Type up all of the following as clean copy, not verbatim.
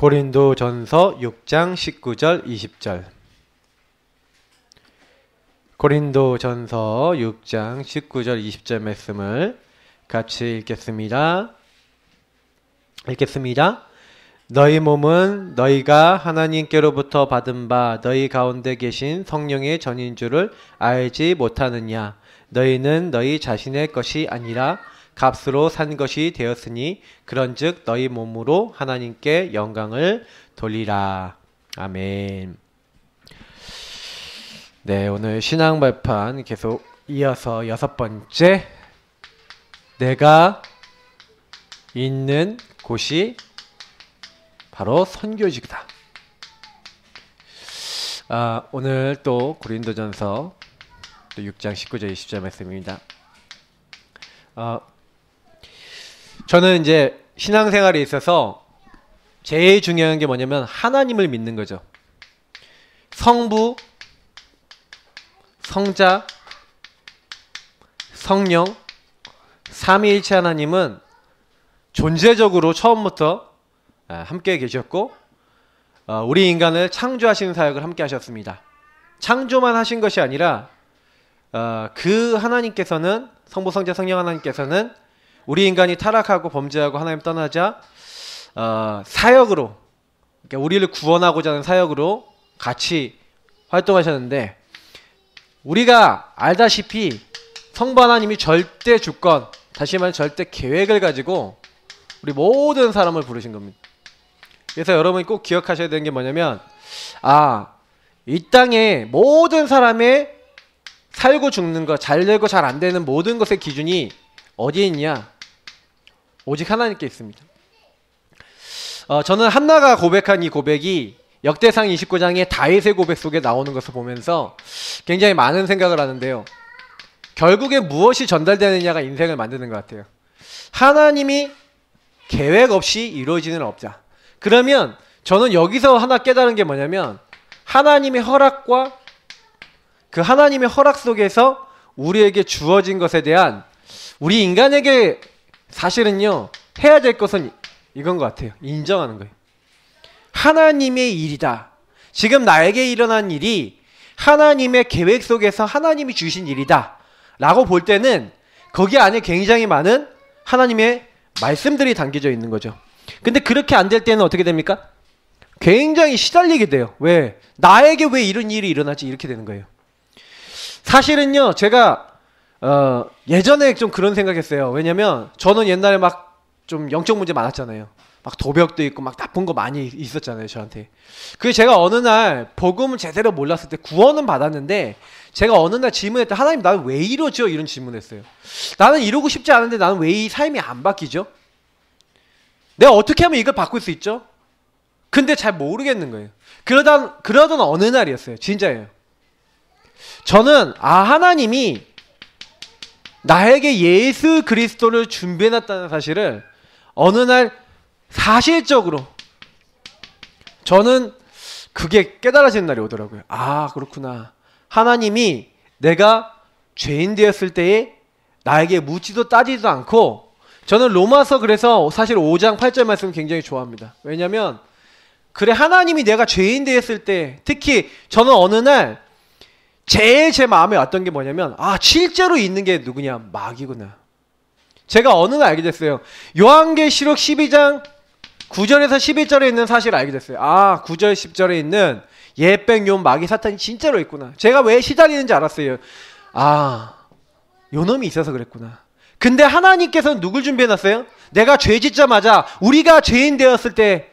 고린도전서 6장 19절 20절. 고린도전서 6장 19절 20절 말씀을 같이 읽겠습니다. 너희 몸은 너희가 하나님께로부터 받은 바 너희 가운데 계신 성령의 전인 줄을 알지 못하느냐. 너희는 너희 자신의 것이 아니라 값으로 산 것이 되었으니 그런즉 너희 몸으로 하나님께 영광을 돌리라. 아멘. 네, 오늘 신앙 발판 계속 이어서 6번째, 내가 있는 곳이 바로 선교지구다. 오늘 또 고린도전서 6장 19절 20절 말씀입니다. 저는 이제 신앙생활에 있어서 제일 중요한 게 뭐냐면 하나님을 믿는 거죠. 성부, 성자, 성령, 삼위일체 하나님은 존재적으로 처음부터 함께 계셨고 우리 인간을 창조하시는 사역을 함께 하셨습니다. 창조만 하신 것이 아니라 그 하나님께서는, 성부, 성자, 성령 하나님께서는 우리 인간이 타락하고 범죄하고 하나님 떠나자 사역으로, 그러니까 우리를 구원하고자 하는 사역으로 같이 활동하셨는데, 우리가 알다시피 성부 하나님이 절대 주권, 다시 말해 절대 계획을 가지고 우리 모든 사람을 부르신 겁니다. 그래서 여러분이 꼭 기억하셔야 되는 게 뭐냐면, 이 땅에 모든 사람의 살고 죽는 것, 잘 되고 잘 안 되는 모든 것의 기준이 어디에 있냐? 오직 하나님께 있습니다. 저는 한나가 고백한 이 고백이 역대상 29장의 다윗의 고백 속에 나오는 것을 보면서 굉장히 많은 생각을 하는데요. 결국에 무엇이 전달되느냐가 인생을 만드는 것 같아요. 하나님이 계획 없이 이루어지는 없자. 그러면 저는 여기서 하나 깨달은 게 뭐냐면, 하나님의 허락과 그 하나님의 허락 속에서 우리에게 주어진 것에 대한, 우리 인간에게 사실은요 해야 될 것은 이건 것 같아요. 인정하는 거예요. 하나님의 일이다. 지금 나에게 일어난 일이 하나님의 계획 속에서 하나님이 주신 일이다 라고 볼 때는 거기 안에 굉장히 많은 하나님의 말씀들이 담겨져 있는 거죠. 근데 그렇게 안 될 때는 어떻게 됩니까? 굉장히 시달리게 돼요. 왜? 나에게 왜 이런 일이 일어나지? 이렇게 되는 거예요. 사실은요 제가 예전에 좀 그런 생각했어요. 왜냐면 저는 옛날에 막 좀 영적 문제 많았잖아요. 막 도벽도 있고 막 나쁜 거 많이 있었잖아요 저한테. 그래서 제가 어느 날 복음을 제대로 몰랐을 때 구원은 받았는데, 제가 어느 날 질문했다. 하나님, 나는 왜 이러죠? 이런 질문했어요. 나는 이러고 싶지 않은데 나는 왜 이 삶이 안 바뀌죠? 내가 어떻게 하면 이걸 바꿀 수 있죠? 근데 잘 모르겠는 거예요. 그러던 어느 날이었어요. 진짜예요. 저는 하나님이 나에게 예수 그리스도를 준비해놨다는 사실을 어느 날 사실적으로 저는 그게 깨달아지는 날이 오더라고요. 그렇구나. 하나님이 내가 죄인 되었을 때에 나에게 묻지도 따지도 않고, 저는 로마서 그래서 사실 5장 8절 말씀 굉장히 좋아합니다. 왜냐면 그래, 하나님이 내가 죄인 되었을 때, 특히 저는 어느 날 제일 제 마음에 왔던 게 뭐냐면, 실제로 있는 게 누구냐? 마귀구나. 제가 어느 날 알게 됐어요. 요한계시록 12장 9절에서 11절에 있는 사실을 알게 됐어요. 9절 10절에 있는 예병 요 마귀 사탄이 진짜로 있구나. 제가 왜 시달리는지 알았어요. 요 놈이 있어서 그랬구나. 근데 하나님께서는 누굴 준비해놨어요? 내가 죄 짓자마자, 우리가 죄인 되었을 때,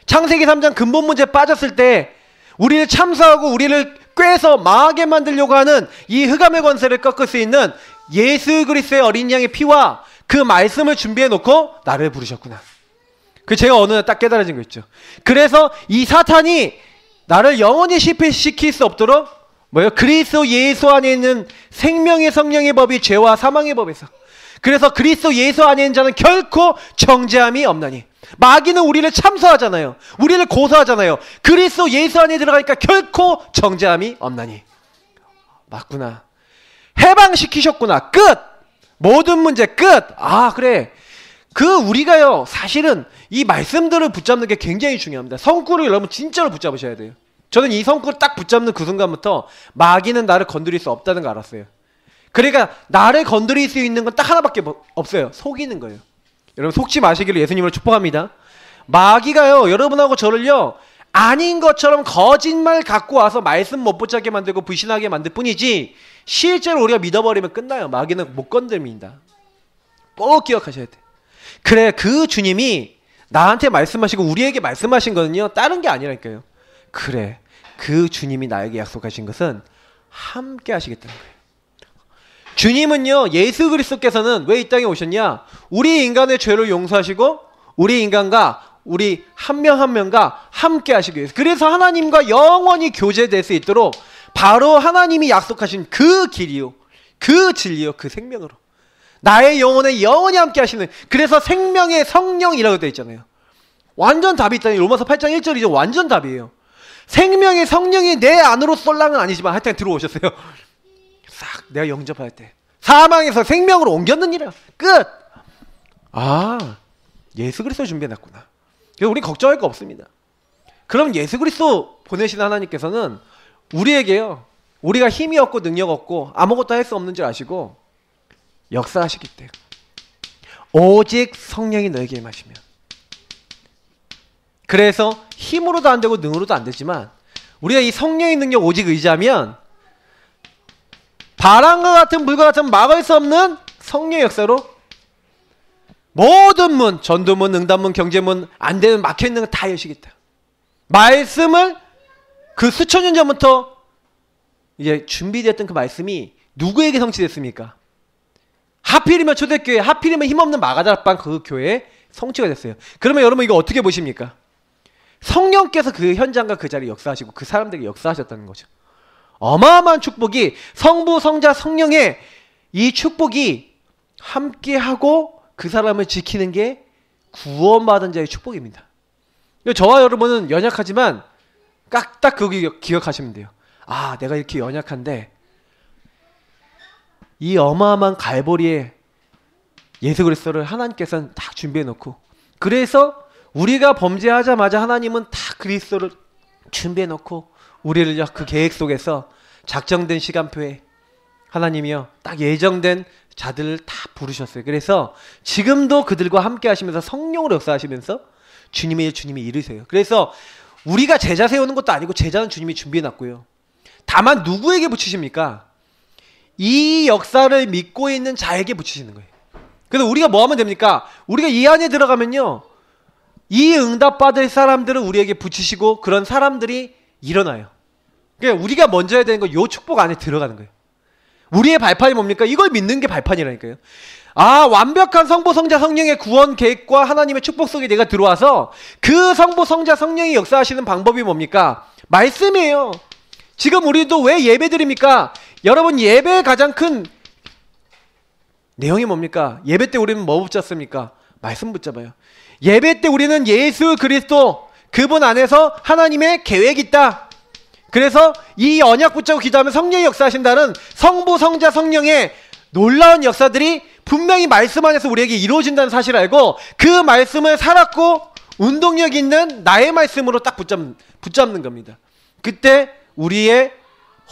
창세기 3장 근본 문제에 빠졌을 때 우리를 참수하고 우리를 꿰서 망하게 만들려고 하는 이 흑암의 권세를 꺾을 수 있는 예수 그리스도의 어린 양의 피와 그 말씀을 준비해 놓고 나를 부르셨구나. 제가 어느 날 딱 깨달아진 거 있죠. 그래서 이 사탄이 나를 영원히 실패시킬 수 없도록 그리스도 예수 안에 있는 생명의 성령의 법이 죄와 사망의 법에서, 그래서 그리스도 예수 안에 있는 자는 결코 정죄함이 없나니. 마귀는 우리를 참소하잖아요. 우리를 고소하잖아요. 그리스도 예수 안에 들어가니까 결코 정죄함이 없나니. 맞구나. 해방시키셨구나. 끝. 모든 문제 끝. 그래. 우리가요, 사실은 이 말씀들을 붙잡는 게 굉장히 중요합니다. 성구를 여러분 진짜로 붙잡으셔야 돼요. 저는 이 성구를 딱 붙잡는 그 순간부터 마귀는 나를 건드릴 수 없다는 걸 알았어요. 그러니까 나를 건드릴 수 있는 건 딱 하나밖에 없어요. 속이는 거예요. 여러분 속지 마시기를 예수님으로 축복합니다. 마귀가요, 여러분하고 저를요, 아닌 것처럼 거짓말 갖고 와서 말씀 못 붙잡게 만들고 불신하게 만들 뿐이지, 실제로 우리가 믿어버리면 끝나요. 마귀는 못 건드립니다. 꼭 기억하셔야 돼요. 그래, 그 주님이 나한테 말씀하시고 우리에게 말씀하신 거는요, 다른 게 아니라니까요. 그래, 그 주님이 나에게 약속하신 것은 함께 하시겠다는 거예요. 주님은요, 예수 그리스도께서는 왜 이 땅에 오셨냐? 우리 인간의 죄를 용서하시고 우리 인간과 우리 한 명 한 명과 함께 하시기 위해서, 그래서 하나님과 영원히 교제될 수 있도록 바로 하나님이 약속하신 그 길이요, 그 진리요, 그 생명으로 나의 영혼에 영원히 함께 하시는, 그래서 생명의 성령이라고 되어 있잖아요. 완전 답이 있다니. 로마서 8장 1절이죠. 완전 답이에요. 생명의 성령이 내 안으로 쏠랑은 아니지만 하여튼 들어오셨어요. 싹 내가 영접할 때 사망에서 생명으로 옮겼느니라. 끝. 아, 예수 그리스도 준비해놨구나. 그래서 우리 걱정할 거 없습니다. 그럼 예수 그리스도 보내신 하나님께서는 우리에게요, 우리가 힘이 없고 능력 없고 아무것도 할 수 없는 줄 아시고 역사하시기 때문에 오직 성령이 너에게 임하시면, 그래서 힘으로도 안 되고 능으로도 안 되지만 우리가 이 성령의 능력 오직 의지하면 바람과 같은 물과 같은 막을 수 없는 성령의 역사로 모든 문, 전도문, 응답문, 경제문, 안 되는 막혀있는 거 다 여시겠다. 말씀을 그 수천 년 전부터 이제 준비됐던 그 말씀이 누구에게 성취됐습니까? 하필이면 초대교회, 하필이면 힘없는 마가다락방 그 교회에 성취가 됐어요. 그러면 여러분 이거 어떻게 보십니까? 성령께서 그 현장과 그 자리에 역사하시고 그 사람들에게 역사하셨다는 거죠. 어마어마한 축복이, 성부, 성자, 성령의 이 축복이 함께하고 그 사람을 지키는 게 구원받은 자의 축복입니다. 저와 여러분은 연약하지만 딱 그거 기억하시면 돼요. 아, 내가 이렇게 연약한데 이 어마어마한 갈보리에 예수 그리스도를 하나님께서는 다 준비해 놓고, 그래서 우리가 범죄하자마자 하나님은 다 그리스도를 준비해 놓고 우리를 그 계획 속에서 작정된 시간표에 하나님이요, 딱 예정된 자들을 다 부르셨어요. 그래서 지금도 그들과 함께 하시면서 성령으로 역사하시면서 주님이 이르세요. 그래서 우리가 제자 세우는 것도 아니고 제자는 주님이 준비해 놨고요. 다만 누구에게 붙이십니까? 이 역사를 믿고 있는 자에게 붙이시는 거예요. 그래서 우리가 뭐 하면 됩니까? 우리가 이 안에 들어가면요, 이 응답받을 사람들을 우리에게 붙이시고 그런 사람들이 일어나요. 그러니까 우리가 먼저 해야 되는 건 이 축복 안에 들어가는 거예요. 우리의 발판이 뭡니까? 이걸 믿는 게 발판이라니까요. 아, 완벽한 성부, 성자, 성령의 구원 계획과 하나님의 축복 속에 내가 들어와서 그 성부, 성자, 성령이 역사하시는 방법이 뭡니까? 말씀이에요. 지금 우리도 왜 예배 드립니까? 여러분, 예배의 가장 큰 내용이 뭡니까? 예배 때 우리는 뭐 붙잡습니까? 말씀 붙잡아요. 예배 때 우리는 예수 그리스도, 그분 안에서 하나님의 계획이 있다. 그래서 이 언약 붙잡고 기도하면 성령이 역사하신다는 성부, 성자, 성령의 놀라운 역사들이 분명히 말씀 안에서 우리에게 이루어진다는 사실을 알고 그 말씀을 살았고 운동력 있는 나의 말씀으로 딱 붙잡는 겁니다. 그때 우리의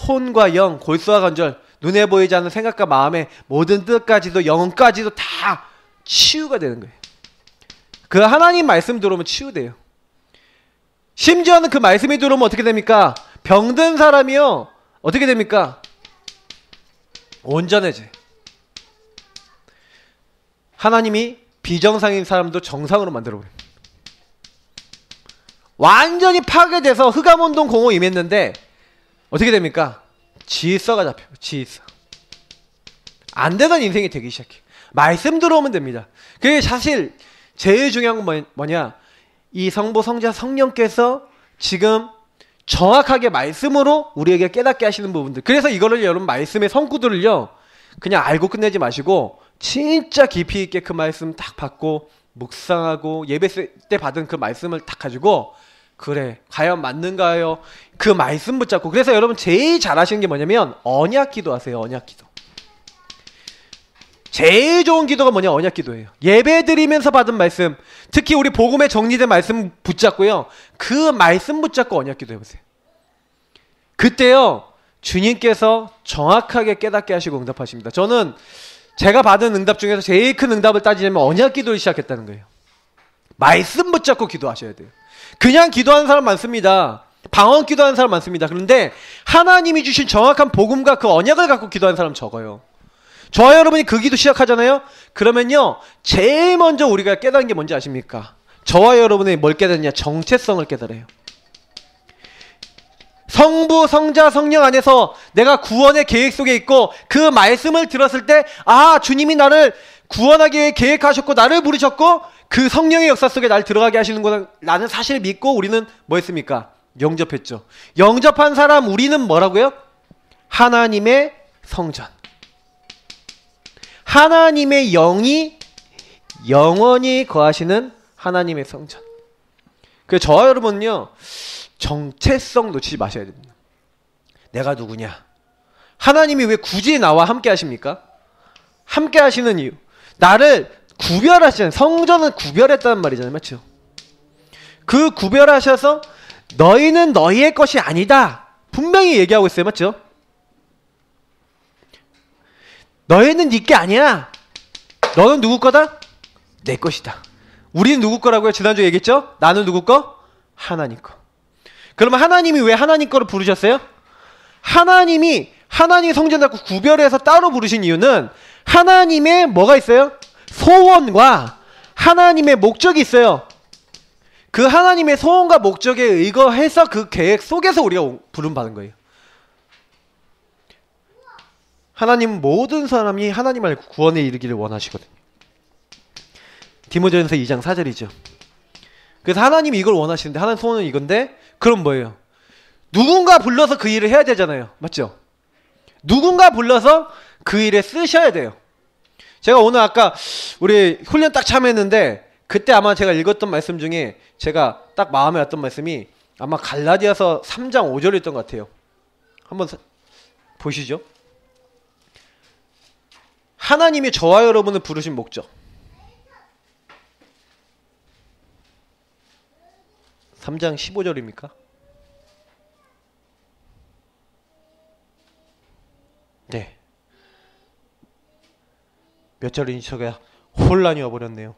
혼과 영, 골수와 관절, 눈에 보이지 않는 생각과 마음의 모든 뜻까지도 영혼까지도 다 치유가 되는 거예요. 그 하나님 말씀 들어오면 치유돼요. 심지어는 그 말씀이 들어오면 어떻게 됩니까? 병든 사람이요, 어떻게 됩니까? 온전해져. 하나님이 비정상인 사람도 정상으로 만들어버려요. 완전히 파괴돼서 흑암운동 공허 임했는데 어떻게 됩니까? 질서가 잡혀요. 질서. 안 되던 인생이 되기 시작해요. 말씀 들어오면 됩니다. 그게 사실 제일 중요한 건 뭐냐? 이 성부, 성자, 성령께서 지금 정확하게 말씀으로 우리에게 깨닫게 하시는 부분들. 그래서 이거를 여러분 말씀의 성구들을요, 그냥 알고 끝내지 마시고 진짜 깊이 있게 그 말씀 딱 받고 묵상하고 예배 때 받은 그 말씀을 딱 가지고, 그래, 과연 맞는가요? 그 말씀 붙잡고. 그래서 여러분 제일 잘하시는 게 뭐냐면 언약 기도 하세요. 언약 기도. 제일 좋은 기도가 뭐냐? 언약 기도예요. 예배 드리면서 받은 말씀, 특히 우리 복음에 정리된 말씀 붙잡고요. 그 말씀 붙잡고 언약 기도 해보세요. 그때요, 주님께서 정확하게 깨닫게 하시고 응답하십니다. 저는 제가 받은 응답 중에서 제일 큰 응답을 따지자면 언약 기도를 시작했다는 거예요. 말씀 붙잡고 기도하셔야 돼요. 그냥 기도하는 사람 많습니다. 방언 기도하는 사람 많습니다. 그런데 하나님이 주신 정확한 복음과 그 언약을 갖고 기도하는 사람 적어요. 저와 여러분이 그 기도 시작하잖아요. 그러면요, 제일 먼저 우리가 깨닫는 게 뭔지 아십니까? 저와 여러분이 뭘 깨닫냐? 정체성을 깨달아요. 성부, 성자, 성령 안에서 내가 구원의 계획 속에 있고 그 말씀을 들었을 때, 아, 주님이 나를 구원하기 계획하셨고 나를 부르셨고 그 성령의 역사 속에 날 들어가게 하시는구나 라는 사실을 믿고 우리는 뭐 했습니까? 영접했죠. 영접한 사람 우리는 뭐라고요? 하나님의 성전. 하나님의 영이 영원히 거하시는 하나님의 성전. 그래서 저와 여러분은요, 정체성 놓치지 마셔야 됩니다. 내가 누구냐? 하나님이 왜 굳이 나와 함께 하십니까? 함께 하시는 이유. 나를 구별하시는, 성전은 구별했다는 말이잖아요. 맞죠? 그 구별하셔서 너희는 너희의 것이 아니다. 분명히 얘기하고 있어요. 맞죠? 너희는 네 게 아니야. 너는 누구 거다? 내 것이다. 우리는 누구 거라고요? 지난주에 얘기했죠? 나는 누구 거? 하나님 거. 그러면 하나님이 왜 하나님 거를 부르셨어요? 하나님이 성전 갖고 구별해서 따로 부르신 이유는 하나님의 뭐가 있어요? 소원과 하나님의 목적이 있어요. 그 하나님의 소원과 목적에 의거해서 그 계획 속에서 우리가 부름받은 거예요. 하나님은 모든 사람이 하나님 알고 구원에 이르기를 원하시거든요. 디모데전서 2장 4절이죠. 그래서 하나님이 이걸 원하시는데, 하나님 소원은 이건데, 그럼 뭐예요? 누군가 불러서 그 일을 해야 되잖아요. 맞죠? 누군가 불러서 그 일에 쓰셔야 돼요. 제가 오늘 아까 우리 훈련 딱 참여했는데, 그때 아마 제가 읽었던 말씀 중에 제가 딱 마음에 왔던 말씀이 아마 갈라디아서 3장 5절이었던 것 같아요. 한번 보시죠. 하나님이 저와 여러분을 부르신 목적. 3장 15절입니까? 네. 몇 절인지 제가 혼란이 와버렸네요.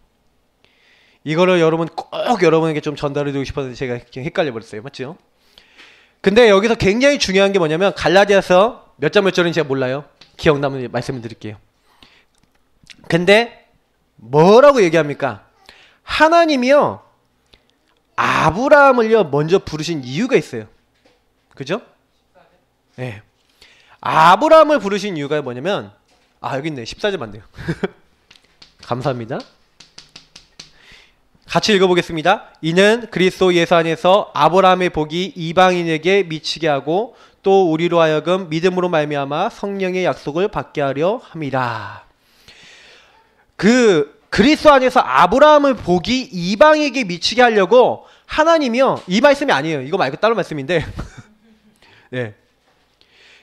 이거를 여러분 꼭 여러분에게 좀 전달해드리고 싶었는데 제가 헷갈려 버렸어요. 맞죠? 근데 여기서 굉장히 중요한 게 뭐냐면 갈라디아서 몇 장 몇 절인지 제가 몰라요. 기억 남는 말씀을 드릴게요. 근데 뭐라고 얘기합니까? 하나님이요, 아브라함을요 먼저 부르신 이유가 있어요. 그죠? 네. 아브라함을 부르신 이유가 뭐냐면, 아 여기 있네. 14절 맞네요. 감사합니다. 같이 읽어보겠습니다. 이는 그리스도 예수 안에서 아브라함의 복이 이방인에게 미치게 하고 또 우리로 하여금 믿음으로 말미암아 성령의 약속을 받게 하려 함이라. 그 그리스도 안에서 아브라함의 복이 이방에게 미치게 하려고 하나님이요, 이 말씀이 아니에요. 이거 말고 다른 말씀인데 네.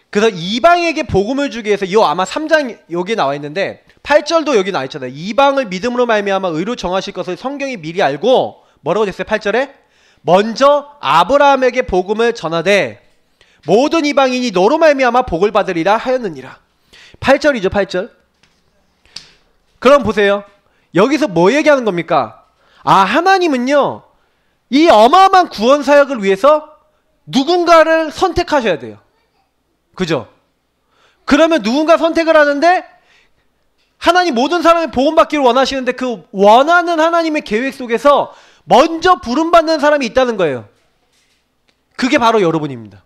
그래서 이방에게 복음을 주기 위해서, 이 아마 3장 여기에 나와 있는데 8절도 여기 나와 있잖아요. 이방을 믿음으로 말미암아 의로 정하실 것을 성경이 미리 알고 뭐라고 됐어요? 8절에 먼저 아브라함에게 복음을 전하되 모든 이방인이 너로 말미암아 복을 받으리라 하였느니라. 8절이죠. 8절. 그럼 보세요. 여기서 뭐 얘기하는 겁니까? 아, 하나님은요, 이 어마어마한 구원 사역을 위해서 누군가를 선택하셔야 돼요. 그죠? 그러면 누군가 선택을 하는데 하나님 모든 사람이 복음받기를 원하시는데 그 원하는 하나님의 계획 속에서 먼저 부름받는 사람이 있다는 거예요. 그게 바로 여러분입니다.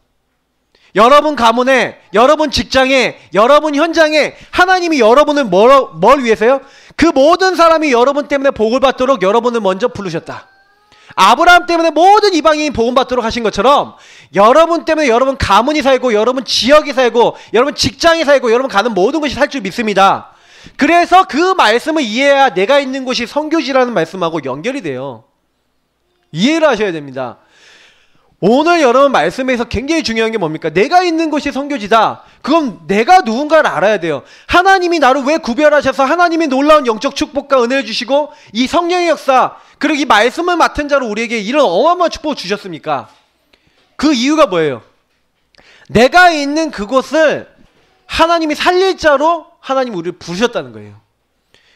여러분 가문에, 여러분 직장에, 여러분 현장에 하나님이 여러분을 뭘 위해서요? 그 모든 사람이 여러분 때문에 복을 받도록 여러분을 먼저 부르셨다. 아브라함 때문에 모든 이방인이 복음 받도록 하신 것처럼 여러분 때문에 여러분 가문이 살고 여러분 지역이 살고 여러분 직장이 살고 여러분 가는 모든 것이 살 줄 믿습니다. 그래서 그 말씀을 이해해야 내가 있는 곳이 선교지라는 말씀하고 연결이 돼요. 이해를 하셔야 됩니다. 오늘 여러분 말씀에서 굉장히 중요한 게 뭡니까? 내가 있는 곳이 선교지다. 그럼 내가 누군가를 알아야 돼요. 하나님이 나를 왜 구별하셔서 하나님의 놀라운 영적 축복과 은혜를 주시고 이 성령의 역사 그리고 이 말씀을 맡은 자로 우리에게 이런 어마어마한 축복을 주셨습니까? 그 이유가 뭐예요? 내가 있는 그곳을 하나님이 살릴 자로 하나님이 우리를 부르셨다는 거예요.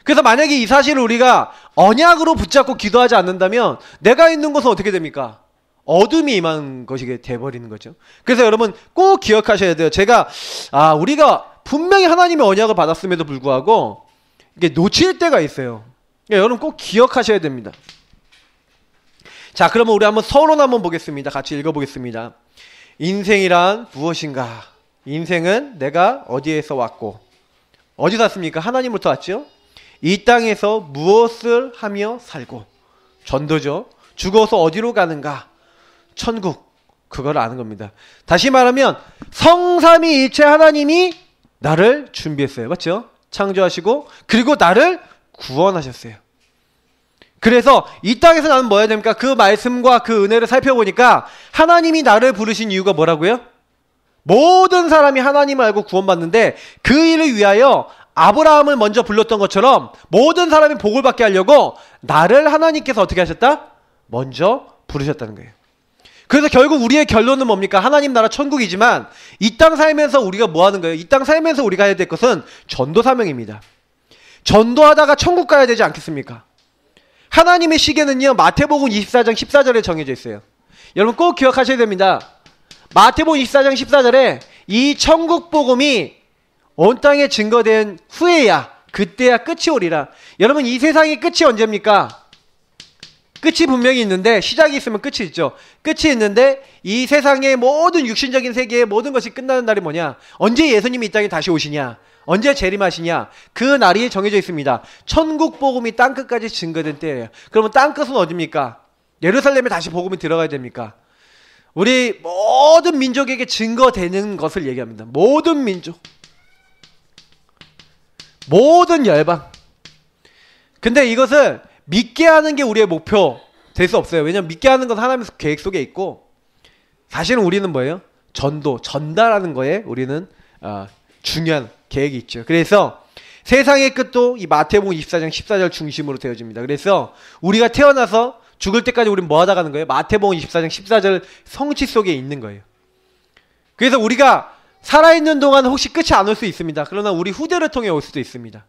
그래서 만약에 이 사실을 우리가 언약으로 붙잡고 기도하지 않는다면 내가 있는 곳은 어떻게 됩니까? 어둠이 임한 것이 돼버리는 거죠. 그래서 여러분 꼭 기억하셔야 돼요. 우리가 분명히 하나님의 언약을 받았음에도 불구하고 이게 놓칠 때가 있어요. 그러니까 여러분 꼭 기억하셔야 됩니다. 자, 그러면 우리 한번 서론 한번 보겠습니다. 같이 읽어보겠습니다. 인생이란 무엇인가? 인생은 내가 어디에서 왔고 어디서 왔습니까? 하나님으로부터 왔죠. 이 땅에서 무엇을 하며 살고 전도죠. 죽어서 어디로 가는가? 천국. 그걸 아는 겁니다. 다시 말하면 성삼위일체 하나님이 나를 준비했어요. 맞죠? 창조하시고 그리고 나를 구원하셨어요. 그래서 이 땅에서 나는 뭐 해야 됩니까? 그 말씀과 그 은혜를 살펴보니까 하나님이 나를 부르신 이유가 뭐라고요? 모든 사람이 하나님을 알고 구원받는데 그 일을 위하여 아브라함을 먼저 불렀던 것처럼 모든 사람이 복을 받게 하려고 나를 하나님께서 어떻게 하셨다? 먼저 부르셨다는 거예요. 그래서 결국 우리의 결론은 뭡니까? 하나님 나라 천국이지만 이 땅 살면서 우리가 뭐 하는 거예요? 이 땅 살면서 우리가 해야 될 것은 전도 사명입니다. 전도하다가 천국 가야 되지 않겠습니까? 하나님의 시계는요 마태복음 24장 14절에 정해져 있어요. 여러분 꼭 기억하셔야 됩니다. 마태복음 24장 14절에 이 천국 복음이 온 땅에 증거된 후에야 그때야 끝이 오리라. 여러분 이 세상의 끝이 언제입니까? 끝이 분명히 있는데 시작이 있으면 끝이 있죠. 끝이 있는데 이 세상의 모든 육신적인 세계의 모든 것이 끝나는 날이 뭐냐? 언제 예수님이 이 땅에 다시 오시냐? 언제 재림하시냐? 그 날이 정해져 있습니다. 천국 복음이 땅끝까지 증거된 때예요. 그러면 땅끝은 어디입니까? 예루살렘에 다시 복음이 들어가야 됩니까? 우리 모든 민족에게 증거되는 것을 얘기합니다. 모든 민족, 모든 열방. 근데 이것을 믿게 하는 게 우리의 목표 될 수 없어요. 왜냐하면 믿게 하는 건 하나님의 계획 속에 있고 사실은 우리는 뭐예요? 전도, 전달하는 거에 우리는 중요한 계획이 있죠. 그래서 세상의 끝도 이 마태복음 24장 14절 중심으로 되어집니다. 그래서 우리가 태어나서 죽을 때까지 우리는 뭐 하다 가는 거예요? 마태복음 24장 14절 성취 속에 있는 거예요. 그래서 우리가 살아있는 동안 혹시 끝이 안 올 수 있습니다. 그러나 우리 후대를 통해 올 수도 있습니다.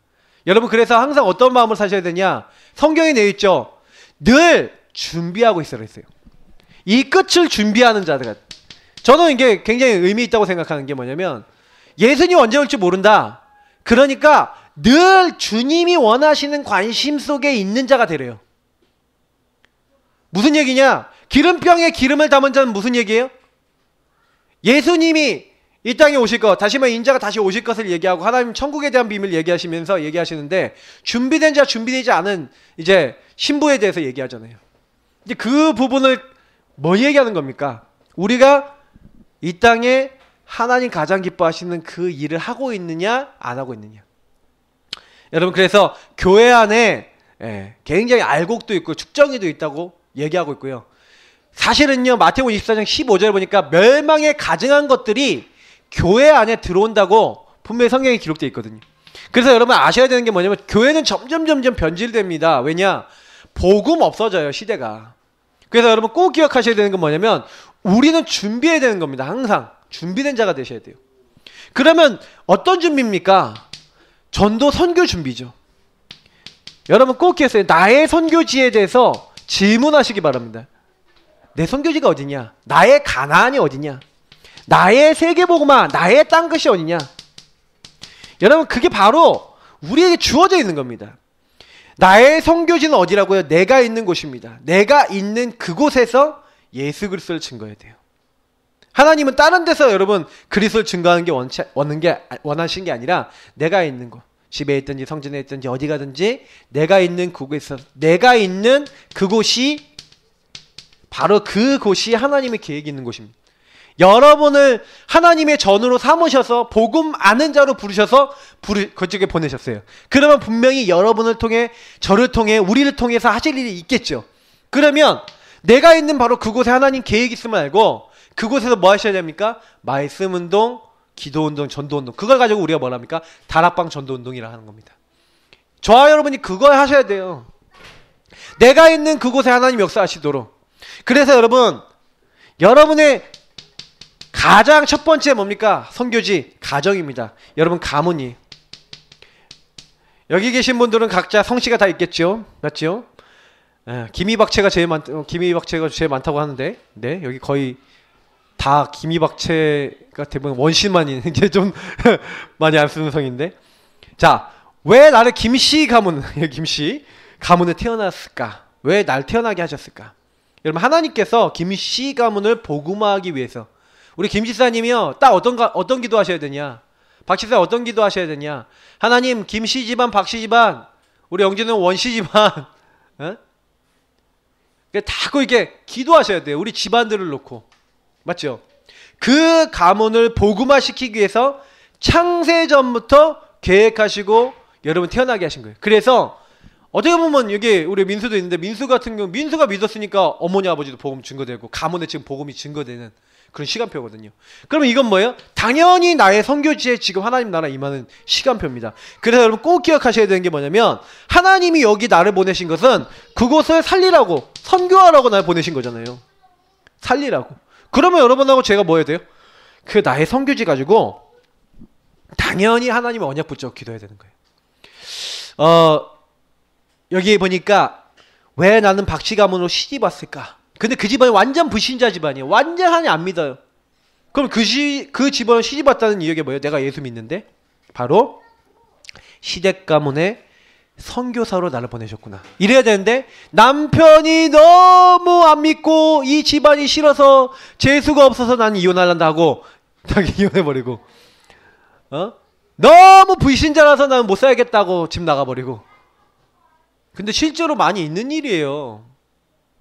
여러분 그래서 항상 어떤 마음을 사셔야 되냐? 성경에 되어 있죠. 늘 준비하고 있어야 했어요. 이 끝을 준비하는 자들. 저는 이게 굉장히 의미 있다고 생각하는 게 뭐냐면 예수님 언제 올지 모른다. 그러니까 늘 주님이 원하시는 관심 속에 있는 자가 되래요. 무슨 얘기냐? 기름병에 기름을 담은 자는 무슨 얘기예요? 예수님이 이 땅에 오실 것, 다시 말해 인자가 다시 오실 것을 얘기하고 하나님 천국에 대한 비밀을 얘기하시면서 얘기하시는데 준비된 자, 준비되지 않은 이제 신부에 대해서 얘기하잖아요. 이제 그 부분을 뭐 얘기하는 겁니까? 우리가 이 땅에 하나님 가장 기뻐하시는 그 일을 하고 있느냐, 안 하고 있느냐. 여러분 그래서 교회 안에 굉장히 알곡도 있고 축정이도 있다고 얘기하고 있고요. 사실은요 마태복음 24장 15절 보니까 멸망에 가증한 것들이 교회 안에 들어온다고 분명히 성경에 기록되어 있거든요. 그래서 여러분 아셔야 되는 게 뭐냐면 교회는 점점 변질됩니다. 왜냐? 복음 없어져요 시대가. 그래서 여러분 꼭 기억하셔야 되는 건 뭐냐면 우리는 준비해야 되는 겁니다. 항상 준비된 자가 되셔야 돼요. 그러면 어떤 준비입니까? 전도 선교 준비죠. 여러분 꼭 기억하세요. 나의 선교지에 대해서 질문하시기 바랍니다. 내 선교지가 어디냐? 나의 가나안이 어디냐? 나의 세계복음화, 나의 땅끝이 어디냐? 여러분 그게 바로 우리에게 주어져 있는 겁니다. 나의 선교지는 어디라고요? 내가 있는 곳입니다. 내가 있는 그곳에서 예수 그리스도를 증거해야 돼요. 하나님은 다른 데서 여러분 그리스도를 증거하는 게 원하신 게 아니라 내가 있는 곳, 집에 있든지 성전에 있든지 어디 가든지 내가 있는 그곳에서 내가 있는 그곳이 바로 그곳이 하나님의 계획이 있는 곳입니다. 여러분을 하나님의 전으로 삼으셔서 복음 아는 자로 부르셔서 그쪽에 보내셨어요. 그러면 분명히 여러분을 통해 저를 통해 우리를 통해서 하실 일이 있겠죠. 그러면 내가 있는 바로 그곳에 하나님 계획이 있음을 알고 그곳에서 뭐 하셔야 됩니까? 말씀 운동, 기도 운동, 전도 운동. 그걸 가지고 우리가 뭘 합니까? 다락방 전도 운동이라 하는 겁니다. 저와 여러분이 그걸 하셔야 돼요. 내가 있는 그곳에 하나님 역사하시도록. 그래서 여러분, 여러분의 가장 첫 번째 뭡니까? 선교지, 가정입니다. 여러분, 가문이. 여기 계신 분들은 각자 성씨가 다 있겠죠? 맞죠? 김이박채가 제일 많다고 하는데, 네, 여기 거의 다 김이박채가 대부분 원씨만이 이제 좀 많이 안 쓰는 성인데. 자, 왜 나를 김씨 가문, 김씨 가문에 태어났을까? 왜 날 태어나게 하셨을까? 여러분, 하나님께서 김씨 가문을 복음화하기 위해서, 우리 김 지사님이요, 딱 어떤 기도 하셔야 되냐? 박 지사 어떤 기도 하셔야 되냐? 하나님, 김씨 집안, 박씨 집안, 우리 영진은 원씨 집안, 다 이렇게 기도하셔야 돼요. 우리 집안들을 놓고. 맞죠? 그 가문을 복음화시키기 위해서 창세전부터 계획하시고 여러분 태어나게 하신 거예요. 그래서 어떻게 보면 여기 우리 민수도 있는데, 민수 같은 경우 민수가 믿었으니까 어머니 아버지도 복음 증거되고 가문에 지금 복음이 증거되는 그런 시간표거든요. 그러면 이건 뭐예요? 당연히 나의 선교지에 지금 하나님 나라 임하는 시간표입니다. 그래서 여러분 꼭 기억하셔야 되는 게 뭐냐면, 하나님이 여기 나를 보내신 것은 그곳을 살리라고, 선교하라고 나를 보내신 거잖아요. 살리라고. 그러면 여러분하고 제가 뭐 해야 돼요? 그 나의 선교지 가지고 당연히 하나님의 언약 붙잡고 기도해야 되는 거예요. 여기 보니까 왜 나는 박씨 가문으로 시집 왔을까? 근데 그 집안이 완전 불신자 집안이에요. 완전 하나님 안 믿어요. 그럼 그 집안을 시집 왔다는 이유가 뭐예요? 내가 예수 믿는데 바로 시댁 가문의 선교사로 나를 보내셨구나. 이래야 되는데 남편이 너무 안 믿고 이 집안이 싫어서 재수가 없어서 나는 이혼하란다 하고 자기 이혼해버리고, 너무 불신자라서 나는 못 살겠다고 집 나가버리고. 근데 실제로 많이 있는 일이에요.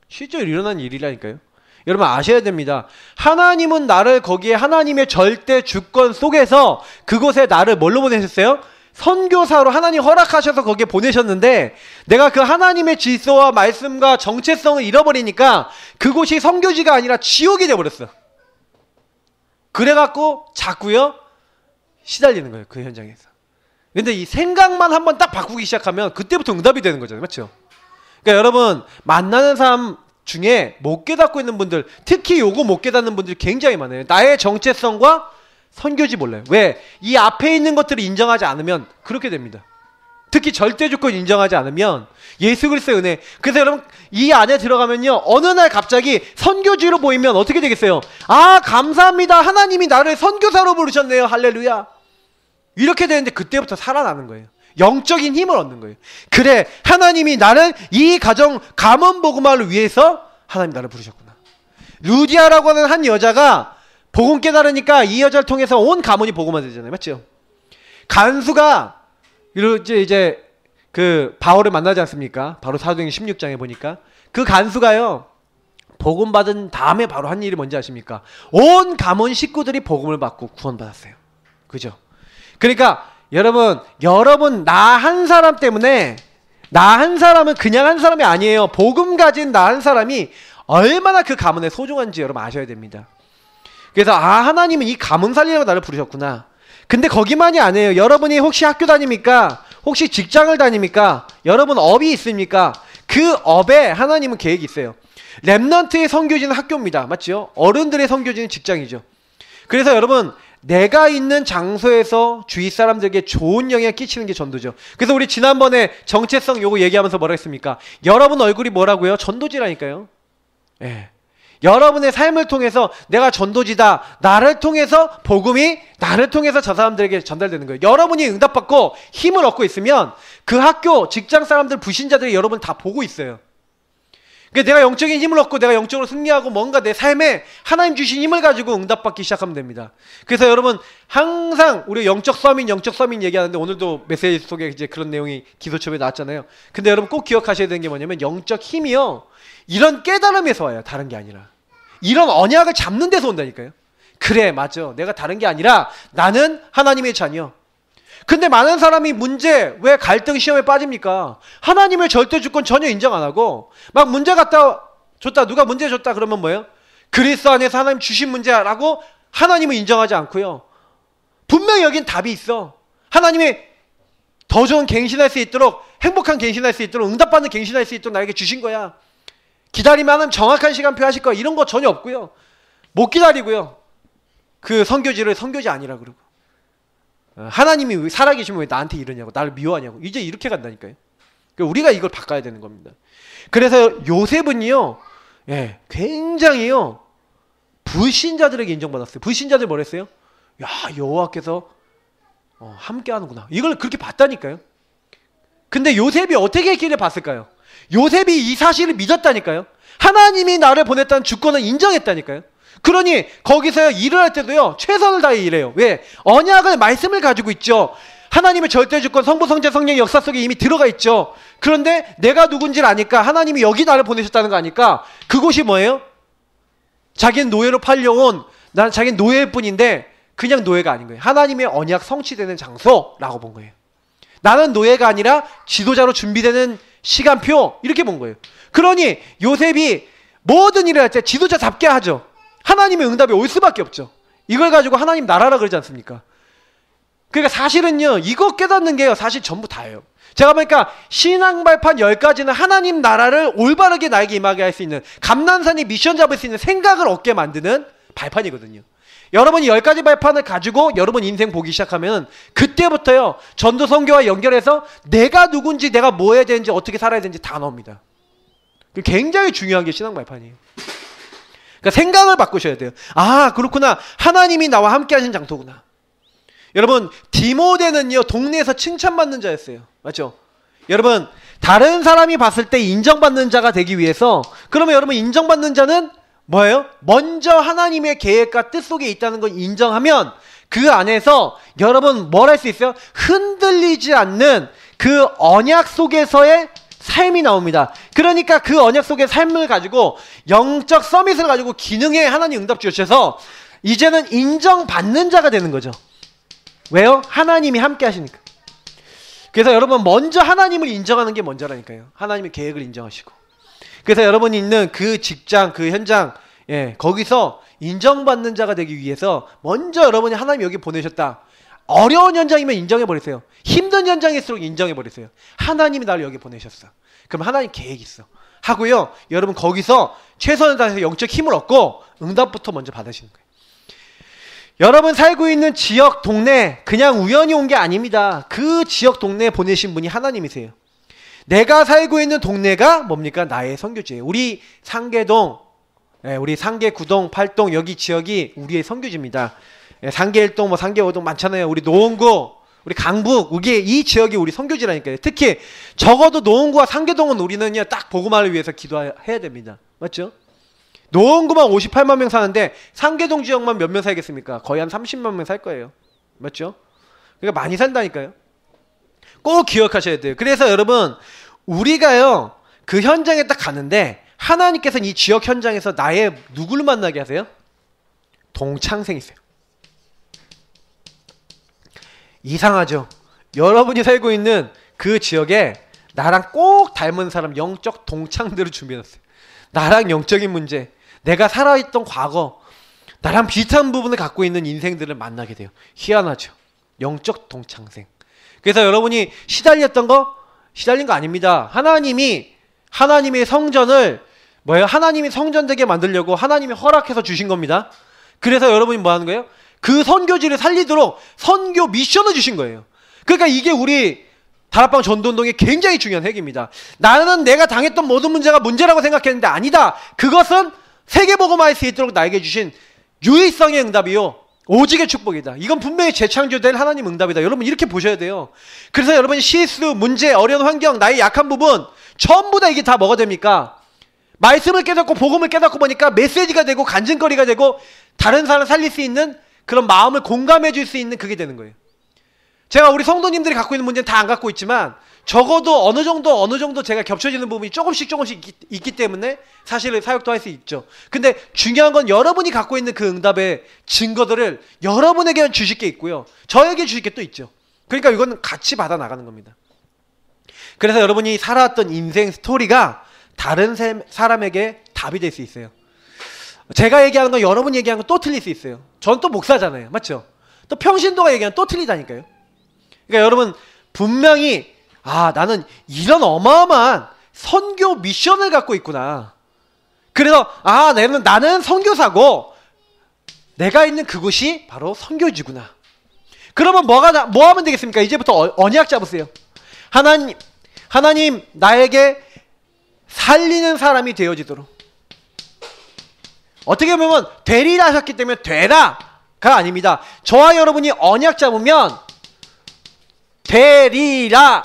실제로 일어난 일이라니까요. 여러분 아셔야 됩니다. 하나님은 나를 거기에 하나님의 절대 주권 속에서 그곳에 나를 뭘로 보내셨어요? 선교사로 하나님 허락하셔서 거기에 보내셨는데, 내가 그 하나님의 질서와 말씀과 정체성을 잃어버리니까 그곳이 선교지가 아니라 지옥이 돼버렸어. 그래갖고 자꾸요 시달리는 거예요, 그 현장에서. 근데 이 생각만 한번 딱 바꾸기 시작하면 그때부터 응답이 되는 거잖아요. 맞죠? 그러니까 여러분, 만나는 사람 중에 못 깨닫고 있는 분들, 특히 요거 못 깨닫는 분들이 굉장히 많아요. 나의 정체성과 선교지 몰라요. 왜? 이 앞에 있는 것들을 인정하지 않으면 그렇게 됩니다. 특히 절대 주권 인정하지 않으면 예수 그리스도의 은혜. 그래서 여러분 이 안에 들어가면요, 어느 날 갑자기 선교지로 보이면 어떻게 되겠어요? 아, 감사합니다. 하나님이 나를 선교사로 부르셨네요. 할렐루야. 이렇게 되는데 그때부터 살아나는 거예요. 영적인 힘을 얻는 거예요. 그래, 하나님이 나를 이 가정 가문 복음화를 위해서 하나님 나를 부르셨구나. 루디아라고 하는 한 여자가 복음 깨달으니까 이 여자를 통해서 온 가문이 복음화 되잖아요. 맞죠? 간수가 이제 그 바울을 만나지 않습니까? 바로 사도행전 16장에 보니까 그 간수가요, 복음 받은 다음에 바로 한 일이 뭔지 아십니까? 온 가문 식구들이 복음을 받고 구원받았어요. 그죠? 그러니까 여러분 나 한 사람 때문에, 나 한 사람은 그냥 한 사람이 아니에요. 복음 가진 나 한 사람이 얼마나 그 가문에 소중한지 여러분 아셔야 됩니다. 그래서 하나님은 이 가문 살리려고 나를 부르셨구나. 근데 거기만이 아니에요. 여러분이 혹시 학교 다닙니까? 혹시 직장을 다닙니까? 여러분 업이 있습니까? 그 업에 하나님은 계획이 있어요. 렘넌트의 선교지는 학교입니다. 맞죠? 어른들의 선교지는 직장이죠. 그래서 여러분, 내가 있는 장소에서 주위 사람들에게 좋은 영향을 끼치는 게 전도죠. 그래서 우리 지난번에 정체성 요거 얘기하면서 뭐라 했습니까? 여러분 얼굴이 뭐라고요? 전도지라니까요. 예. 여러분의 삶을 통해서 내가 전도지다. 나를 통해서 복음이 나를 통해서 저 사람들에게 전달되는 거예요. 여러분이 응답받고 힘을 얻고 있으면 그 학교, 직장 사람들, 불신자들이 여러분 다 보고 있어요. 그러니까 내가 영적인 힘을 얻고 내가 영적으로 승리하고 뭔가 내 삶에 하나님 주신 힘을 가지고 응답받기 시작하면 됩니다. 그래서 여러분 항상 우리 영적 서민 얘기하는데, 오늘도 메시지 속에 이제 그런 내용이 기도첩에 나왔잖아요. 근데 여러분 꼭 기억하셔야 되는 게 뭐냐면, 영적 힘이요, 이런 깨달음에서 와요. 다른 게 아니라. 이런 언약을 잡는 데서 온다니까요. 그래, 맞아. 내가 다른 게 아니라 나는 하나님의 자녀. 근데 많은 사람이 왜 갈등 시험에 빠집니까? 하나님의 절대 주권 전혀 인정 안 하고 막 문제 갖다 줬다. 누가 문제 줬다 그러면 뭐예요? 그리스도 안에서 하나님 주신 문제라고 하나님은 인정하지 않고요. 분명히 여긴 답이 있어. 하나님이 더 좋은 갱신할 수 있도록, 행복한 갱신할 수 있도록, 응답받는 갱신할 수 있도록 나에게 주신 거야. 기다리면 하나님 정확한 시간표 하실 거야. 이런 거 전혀 없고요. 못 기다리고요. 그 선교지를 선교지 아니라 그러고. 하나님이 살아계시면 왜 나한테 이러냐고, 나를 미워하냐고. 이제 이렇게 간다니까요. 우리가 이걸 바꿔야 되는 겁니다. 그래서 요셉은요, 예, 굉장히요, 불신자들에게 인정받았어요. 불신자들 뭐랬어요? 야, 여호와께서 함께 하는구나. 이걸 그렇게 봤다니까요. 근데 요셉이 어떻게 길을 봤을까요? 요셉이 이 사실을 믿었다니까요. 하나님이 나를 보냈다는 주권을 인정했다니까요. 그러니 거기서 일을 할 때도요, 최선을 다해 일해요. 왜? 언약을, 말씀을 가지고 있죠. 하나님의 절대 주권, 성부, 성자, 성령의 역사 속에 이미 들어가 있죠. 그런데 내가 누군지를 아니까, 하나님이 여기 나를 보내셨다는 거 아니까, 그곳이 뭐예요? 자기는 노예로 팔려온, 난 자기는 노예일 뿐인데 그냥 노예가 아닌 거예요. 하나님의 언약 성취되는 장소라고 본 거예요. 나는 노예가 아니라 지도자로 준비되는 시간표, 이렇게 본 거예요. 그러니 요셉이 모든 일을 할 때 지도자답게 하죠. 하나님의 응답이 올 수밖에 없죠. 이걸 가지고 하나님 나라라 그러지 않습니까? 그러니까 사실은요, 이거 깨닫는 게요, 사실 전부 다예요. 제가 보니까 신앙 발판 10가지는 하나님 나라를 올바르게 나에게 임하게 할 수 있는, 감난산이 미션 잡을 수 있는 생각을 얻게 만드는 발판이거든요. 여러분이 10가지 발판을 가지고 여러분 인생 보기 시작하면 그때부터요, 전도 선교와 연결해서 내가 누군지, 내가 뭐 해야 되는지, 어떻게 살아야 되는지 다 나옵니다. 굉장히 중요한 게 신앙 발판이에요. 그러니까 생각을 바꾸셔야 돼요. 아, 그렇구나. 하나님이 나와 함께 하신 장소구나. 여러분, 디모데는요, 동네에서 칭찬받는 자였어요. 맞죠? 여러분, 다른 사람이 봤을 때 인정받는 자가 되기 위해서, 그러면 여러분, 인정받는 자는 뭐예요? 먼저 하나님의 계획과 뜻 속에 있다는 걸 인정하면 그 안에서 여러분 뭘 할 수 있어요? 흔들리지 않는 그 언약 속에서의 삶이 나옵니다. 그러니까 그 언약 속의 삶을 가지고, 영적 서밋을 가지고 기능에 하나님 응답 주셔서 이제는 인정받는 자가 되는 거죠. 왜요? 하나님이 함께 하시니까. 그래서 여러분, 먼저 하나님을 인정하는 게 먼저라니까요. 하나님의 계획을 인정하시고. 그래서 여러분이 있는 그 직장, 그 현장, 예, 거기서 인정받는 자가 되기 위해서 먼저 여러분이 하나님 여기 보내셨다. 어려운 현장이면 인정해버리세요. 힘든 현장일수록 인정해버리세요. 하나님이 나를 여기 보내셨어. 그럼 하나님 계획이 있어. 하고요, 여러분 거기서 최선을 다해서 영적 힘을 얻고 응답부터 먼저 받으시는 거예요. 여러분 살고 있는 지역, 동네 그냥 우연히 온 게 아닙니다. 그 지역, 동네에 보내신 분이 하나님이세요. 내가 살고 있는 동네가 뭡니까? 나의 선교지예요. 우리 상계동, 우리 상계 9동, 8동 여기 지역이 우리의 선교지입니다. 상계 1동, 뭐 상계 5동 많잖아요. 우리 노원구, 우리 강북, 이 지역이 우리 선교지라니까요. 특히 적어도 노원구와 상계동은 우리는요, 딱 복음화를 위해서 기도해야 됩니다. 맞죠? 노원구만 58만 명 사는데 상계동 지역만 몇 명 살겠습니까? 거의 한 30만 명 살 거예요. 맞죠? 그러니까 많이 산다니까요. 꼭 기억하셔야 돼요. 그래서 여러분, 우리가요, 그 현장에 딱 가는데 하나님께서는 이 지역 현장에서 나의 누구를 만나게 하세요? 동창생이세요. 이상하죠? 여러분이 살고 있는 그 지역에 나랑 꼭 닮은 사람, 영적 동창들을 준비해놨어요. 나랑 영적인 문제, 내가 살아있던 과거, 나랑 비슷한 부분을 갖고 있는 인생들을 만나게 돼요. 희한하죠? 영적 동창생. 그래서 여러분이 시달린 거 아닙니다. 하나님의 성전을 하나님이 성전되게 만들려고 하나님이 허락해서 주신 겁니다. 그래서 여러분이 뭐 하는 거예요? 그 선교지를 살리도록 선교 미션을 주신 거예요. 그러니까 이게 우리 다락방 전도운동의 굉장히 중요한 핵입니다. 나는 내가 당했던 모든 문제가 문제라고 생각했는데 아니다. 그것은 세계복음화할 수 있도록 나에게 주신 유일성의 응답이요, 오직의 축복이다. 이건 분명히 재창조될 하나님 응답이다. 여러분 이렇게 보셔야 돼요. 그래서 여러분 실수, 문제, 어려운 환경, 나의 약한 부분 전부 다 이게 다 뭐가 됩니까? 말씀을 깨닫고 복음을 깨닫고 보니까 메시지가 되고 간증거리가 되고 다른 사람을 살릴 수 있는 그런 마음을 공감해 줄 수 있는 그게 되는 거예요. 제가 우리 성도님들이 갖고 있는 문제는 다 안 갖고 있지만 적어도 어느 정도 제가 겹쳐지는 부분이 조금씩 있기 때문에 사실 사역도 할 수 있죠. 근데 중요한 건 여러분이 갖고 있는 그 응답의 증거들을 여러분에게 주실 게 있고요, 저에게 주실 게 또 있죠. 그러니까 이건 같이 받아 나가는 겁니다. 그래서 여러분이 살아왔던 인생 스토리가 다른 사람에게 답이 될 수 있어요. 제가 얘기하는 건 여러분 얘기하는 건 또 틀릴 수 있어요. 전 또 목사잖아요. 맞죠? 또 평신도가 얘기하는 또 틀리다니까요. 그러니까 여러분 분명히 나는 이런 어마어마한 선교 미션을 갖고 있구나. 그래서 나는 선교사고 내가 있는 그곳이 바로 선교지구나. 그러면 뭐 하면 되겠습니까? 이제부터 언약 잡으세요. 하나님 나에게 살리는 사람이 되어지도록. 어떻게 보면 되리라 하셨기 때문에 되라가 아닙니다. 저와 여러분이 언약 잡으면 되리라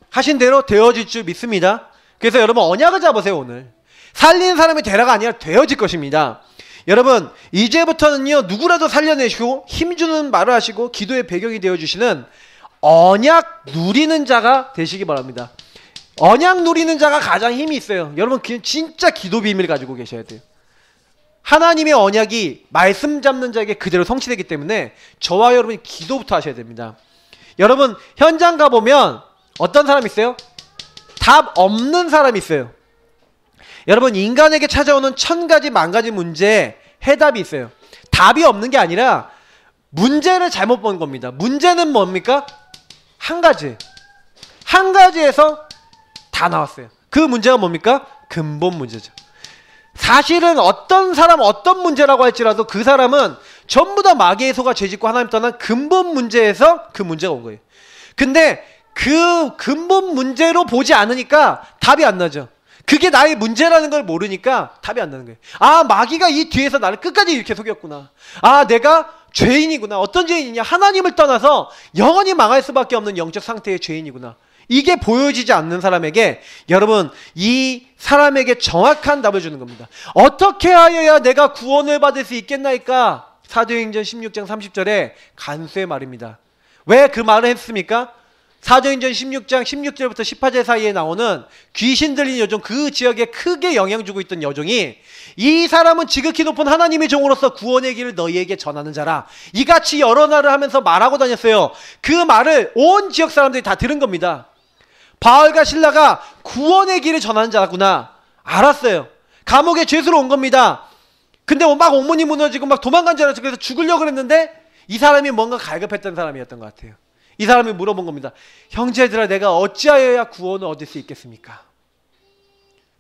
하신 대로 되어질 줄 믿습니다. 그래서 여러분 언약을 잡으세요. 오늘 살리는 사람이 되라가 아니라 되어질 것입니다. 여러분 이제부터는요 누구라도 살려내시고 힘주는 말을 하시고 기도의 배경이 되어주시는 언약 누리는 자가 되시기 바랍니다. 언약 누리는 자가 가장 힘이 있어요. 여러분 진짜 기도 비밀 가지고 계셔야 돼요. 하나님의 언약이 말씀 잡는 자에게 그대로 성취되기 때문에 저와 여러분이 기도부터 하셔야 됩니다. 여러분 현장 가보면 어떤 사람이 있어요? 답 없는 사람이 있어요. 여러분 인간에게 찾아오는 1000가지 만가지 문제에 해답이 있어요. 답이 없는 게 아니라 문제를 잘못 본 겁니다. 문제는 뭡니까? 한 가지에서 다 나왔어요. 그 문제가 뭡니까? 근본 문제죠. 사실은 어떤 사람 어떤 문제라고 할지라도 그 사람은 전부 다 마귀의 소가 죄짓고 하나님 떠난 근본 문제에서 그 문제가 온 거예요. 근데 그 근본 문제로 보지 않으니까 답이 안 나죠. 그게 나의 문제라는 걸 모르니까 답이 안 나는 거예요. 마귀가 이 뒤에서 나를 끝까지 이렇게 속였구나. 내가 죄인이구나. 어떤 죄인이냐? 하나님을 떠나서 영원히 망할 수밖에 없는 영적 상태의 죄인이구나. 이게 보여지지 않는 사람에게 여러분 이 사람에게 정확한 답을 주는 겁니다. 어떻게 하여야 내가 구원을 받을 수 있겠나이까? 사도행전 16장 30절에 간수의 말입니다. 왜 그 말을 했습니까? 사도행전 16장 16절부터 18절 사이에 나오는 귀신 들린 여종, 그 지역에 크게 영향 주고 있던 여종이 이 사람은 지극히 높은 하나님의 종으로서 구원의 길을 너희에게 전하는 자라. 이같이 여러 날을 하면서 말하고 다녔어요. 그 말을 온 지역 사람들이 다 들은 겁니다. 바울과 실라가 구원의 길을 전하는 자구나 알았어요. 감옥에 죄수로 온 겁니다. 근데 막 온몸이 무너지고 막 도망간 줄 알았어요. 그래서 죽으려고 그랬는데 이 사람이 뭔가 갈급했던 사람이었던 것 같아요. 이 사람이 물어본 겁니다. 형제들아 내가 어찌하여야 구원을 얻을 수 있겠습니까?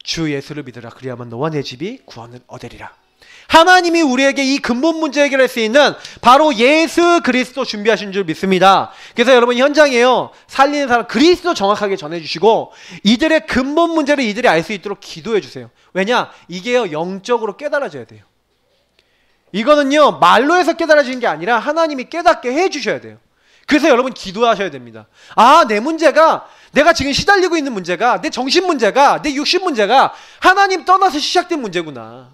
주 예수를 믿으라. 그리하면 너와 내 집이 구원을 얻으리라. 하나님이 우리에게 이 근본 문제 해결할 수 있는 바로 예수 그리스도 준비하신 줄 믿습니다. 그래서 여러분 현장에요 살리는 사람 그리스도 정확하게 전해주시고 이들의 근본 문제를 이들이 알 수 있도록 기도해 주세요. 왜냐? 이게요 영적으로 깨달아져야 돼요. 이거는요 말로 해서 깨달아지는 게 아니라 하나님이 깨닫게 해주셔야 돼요. 그래서 여러분 기도하셔야 됩니다. 내 문제가, 내가 지금 시달리고 있는 문제가, 내 정신 문제가, 내 육신 문제가 하나님 떠나서 시작된 문제구나.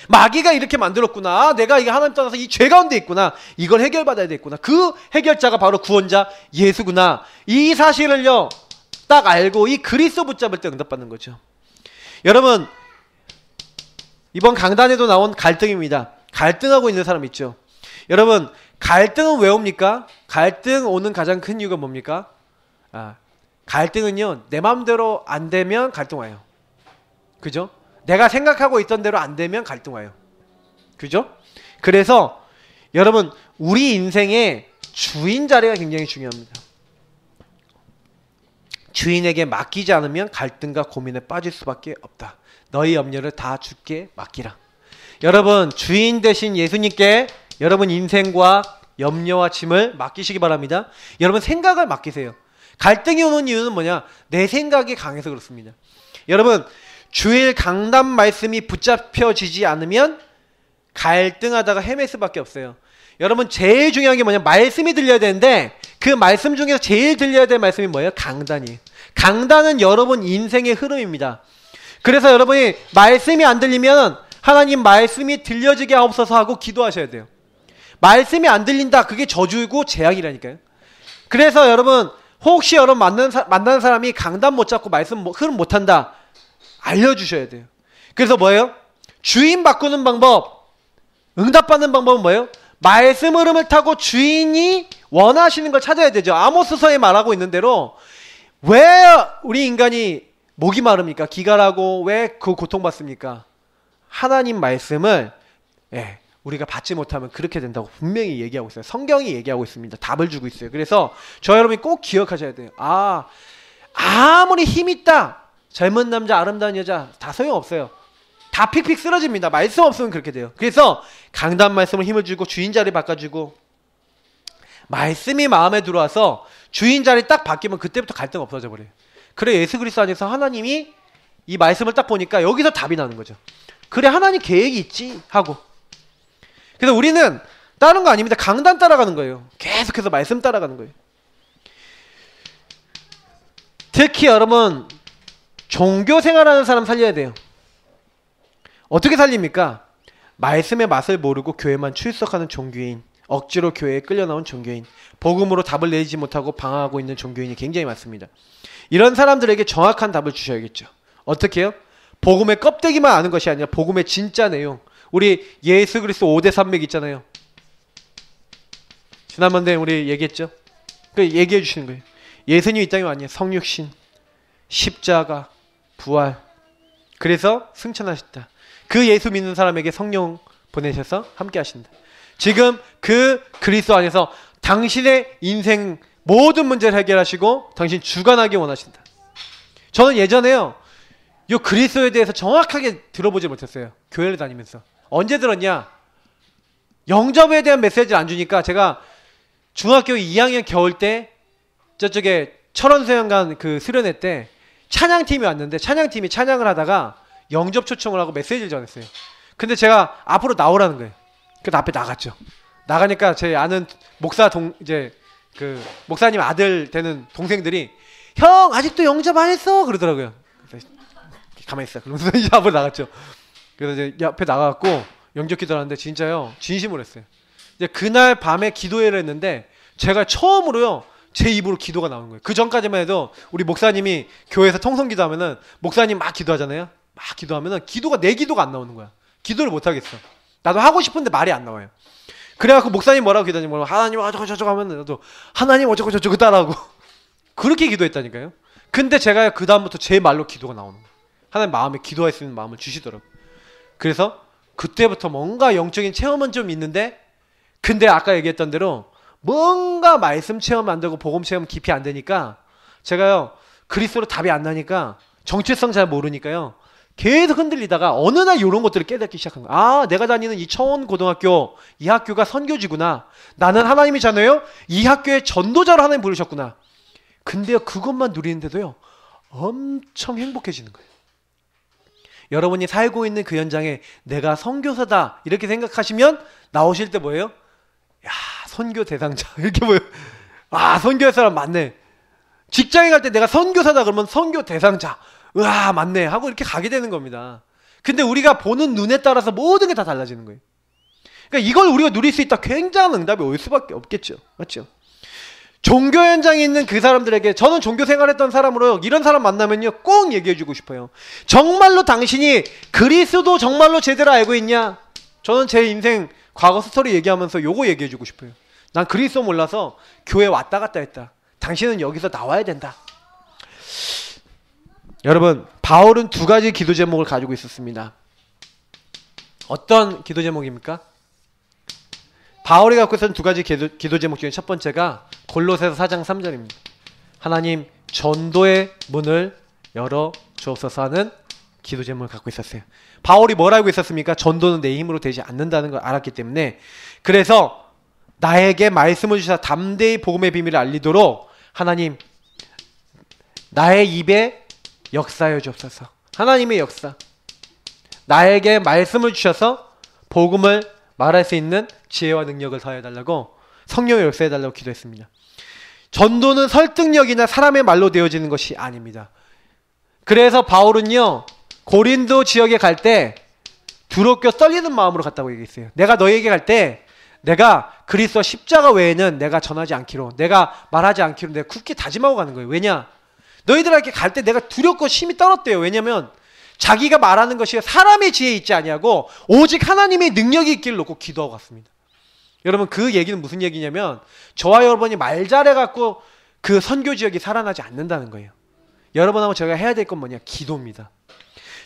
마귀가 이렇게 만들었구나. 내가 이게 하나님 떠나서 이 죄 가운데 있구나. 이걸 해결받아야 되겠구나. 그 해결자가 바로 구원자 예수구나. 이 사실을요 딱 알고 이 그리스도 붙잡을 때 응답받는 거죠. 여러분 이번 강단에도 나온 갈등입니다. 갈등하고 있는 사람 있죠. 여러분 갈등은 왜 옵니까? 갈등 오는 가장 큰 이유가 뭡니까? 갈등은요 내 마음대로 안 되면 갈등 와요. 그죠? 내가 생각하고 있던 대로 안 되면 갈등 와요. 그죠? 그래서 여러분 우리 인생의 주인 자리가 굉장히 중요합니다. 주인에게 맡기지 않으면 갈등과 고민에 빠질 수밖에 없다. 너희 염려를 다 주께 맡기라. 여러분 주인 되신 예수님께 여러분 인생과 염려와 짐을 맡기시기 바랍니다. 여러분 생각을 맡기세요. 갈등이 오는 이유는 뭐냐? 내 생각이 강해서 그렇습니다. 여러분 주일 강단 말씀이 붙잡혀지지 않으면 갈등하다가 헤맬 수밖에 없어요. 여러분 제일 중요한 게 뭐냐? 말씀이 들려야 되는데 그 말씀 중에서 제일 들려야 될 말씀이 뭐예요? 강단이에요. 강단은 여러분 인생의 흐름입니다. 그래서 여러분이 말씀이 안 들리면 하나님 말씀이 들려지게 하옵소서 하고 기도하셔야 돼요. 말씀이 안 들린다. 그게 저주이고 재앙이라니까요. 그래서 여러분 혹시 여러분 만나는 사람이 강단 못 잡고 말씀 흐름 못 한다. 알려주셔야 돼요. 그래서 뭐예요? 주인 바꾸는 방법, 응답받는 방법은 뭐예요? 말씀 흐름을 타고 주인이 원하시는 걸 찾아야 되죠. 아모스서에 말하고 있는 대로 왜 우리 인간이 목이 마릅니까? 기갈하고 왜 그 고통받습니까? 하나님 말씀을 우리가 받지 못하면 그렇게 된다고 분명히 얘기하고 있어요. 성경이 얘기하고 있습니다. 답을 주고 있어요. 그래서 저 여러분이 꼭 기억하셔야 돼요. 아무리 힘있다, 젊은 남자, 아름다운 여자 다 소용없어요. 다 픽픽 쓰러집니다. 말씀 없으면 그렇게 돼요. 그래서 강단 말씀을 힘을 주고 주인 자리 바꿔주고, 말씀이 마음에 들어와서 주인 자리 딱 바뀌면 그때부터 갈등 없어져 버려요. 그래, 예수 그리스도 안에서 하나님이 이 말씀을 딱 보니까 여기서 답이 나는 거죠. 그래, 하나님 계획이 있지 하고. 그래서 우리는 다른 거 아닙니다. 강단 따라가는 거예요. 계속해서 말씀 따라가는 거예요. 특히 여러분, 종교 생활하는 사람 살려야 돼요. 어떻게 살립니까? 말씀의 맛을 모르고 교회만 출석하는 종교인, 억지로 교회에 끌려 나온 종교인, 복음으로 답을 내지 못하고 방황하고 있는 종교인이 굉장히 많습니다. 이런 사람들에게 정확한 답을 주셔야겠죠. 어떻게 해요? 복음의 껍데기만 아는 것이 아니라 복음의 진짜 내용. 우리 예수 그리스도 5대 산맥 있잖아요. 지난번에 우리 얘기했죠. 그 얘기해 주시는 거예요. 예수님 이 땅에 왔냐? 성육신, 십자가, 부활. 그래서 승천하셨다. 그 예수 믿는 사람에게 성령 보내셔서 함께 하신다. 지금 그 그리스도 안에서 당신의 인생 모든 문제를 해결하시고 당신 주관하기 원하신다. 저는 예전에요, 이 그리스도에 대해서 정확하게 들어보지 못했어요. 교회를 다니면서. 언제 들었냐? 영접에 대한 메시지를 안 주니까, 제가 중학교 2학년 겨울 때 저쪽에 철원수영관 그 수련회 때 찬양팀이 왔는데, 찬양팀이 찬양을 하다가 영접 초청을 하고 메시지를 전했어요. 근데 제가 앞으로 나오라는 거예요. 그래서 앞에 나갔죠. 나가니까 제 아는 목사님 아들 되는 동생들이, 형 아직도 영접 안 했어 그러더라고요. 그래서 가만히 있어. 그러면서 이제 앞으로 나갔죠. 그래서 이제 옆에 나가갖고 영접 기도를 하는데, 진짜요, 진심으로 했어요. 이제 그날 밤에 기도회를 했는데 제가 처음으로요, 제 입으로 기도가 나오는 거예요. 그 전까지만 해도 우리 목사님이 교회에서 통성 기도하면은 목사님 막 기도하잖아요. 막 기도하면은 내 기도가 안 나오는 거야. 기도를 못 하겠어. 나도 하고 싶은데 말이 안 나와요. 그래갖고 목사님 뭐라고 기도하냐면, 하나님 어쩌고 저쩌고 하면 나도 하나님 어쩌고 저쩌고 따라하고 그렇게 기도했다니까요. 근데 제가 그 다음부터 제 말로 기도가 나오는 거예요. 하나님 마음에 기도할 수 있는 마음을 주시더라고요. 그래서 그때부터 뭔가 영적인 체험은 좀 있는데, 근데 아까 얘기했던 대로 뭔가 말씀 체험 안 되고 복음 체험 깊이 안 되니까, 제가요 그리스도로 답이 안 나니까, 정체성 잘 모르니까요 계속 흔들리다가 어느 날 이런 것들을 깨닫기 시작한 거야. 내가 다니는 이 청원고등학교, 이 학교가 선교지구나. 나는 하나님의 자녀요. 이 학교의 전도자로 하나님 부르셨구나. 근데요, 그것만 누리는데도요 엄청 행복해지는 거예요. 여러분이 살고 있는 그 현장에 내가 선교사다 이렇게 생각하시면 나오실 때 뭐예요? 야, 선교 대상자 이렇게 보여요. 선교할 사람 많네. 직장에 갈 때 내가 선교사다 그러면 선교 대상자, 맞네 하고 이렇게 가게 되는 겁니다. 근데 우리가 보는 눈에 따라서 모든 게 다 달라지는 거예요. 그러니까 이걸 우리가 누릴 수 있다, 굉장한 응답이 올 수밖에 없겠죠. 맞죠? 종교 현장에 있는 그 사람들에게, 저는 종교 생활했던 사람으로 이런 사람 만나면요 꼭 얘기해주고 싶어요. 정말로 당신이 그리스도 정말로 제대로 알고 있냐? 저는 제 인생 과거 스토리 얘기하면서 요거 얘기해주고 싶어요. 난 그리스도 몰라서 교회 왔다 갔다 했다. 당신은 여기서 나와야 된다. 여러분, 바울은 두 가지 기도 제목을 가지고 있었습니다. 어떤 기도 제목입니까? 바울이 갖고 있었던 두 가지 기도 제목 중에 첫 번째가 골로새서 4장 3절입니다. 하나님 전도의 문을 열어 주옵소서 하는 기도 제목을 갖고 있었어요. 바울이 뭘 알고 있었습니까? 전도는 내 힘으로 되지 않는다는 걸 알았기 때문에, 그래서 나에게 말씀을 주셔서 담대히 복음의 비밀을 알리도록 하나님 나의 입에 역사해 주옵소서. 하나님의 역사, 나에게 말씀을 주셔서 복음을 말할 수 있는 지혜와 능력을 더해달라고, 성령의 역사해달라고 기도했습니다. 전도는 설득력이나 사람의 말로 되어지는 것이 아닙니다. 그래서 바울은요 고린도 지역에 갈 때 두렵고 떨리는 마음으로 갔다고 얘기했어요. 내가 너에게 갈 때 내가 그리스도와 십자가 외에는 내가 전하지 않기로, 내가 말하지 않기로 내가 굳게 다짐하고 가는 거예요. 왜냐? 너희들에게 갈 때 내가 두렵고 심히 떨었대요. 왜냐면 자기가 말하는 것이 사람의 지혜에 있지 아니하고 오직 하나님의 능력이 있기를 놓고 기도하고 갔습니다. 여러분, 그 얘기는 무슨 얘기냐면, 저와 여러분이 말 잘해갖고 그 선교 지역이 살아나지 않는다는 거예요. 여러분하고 제가 해야 될 건 뭐냐? 기도입니다.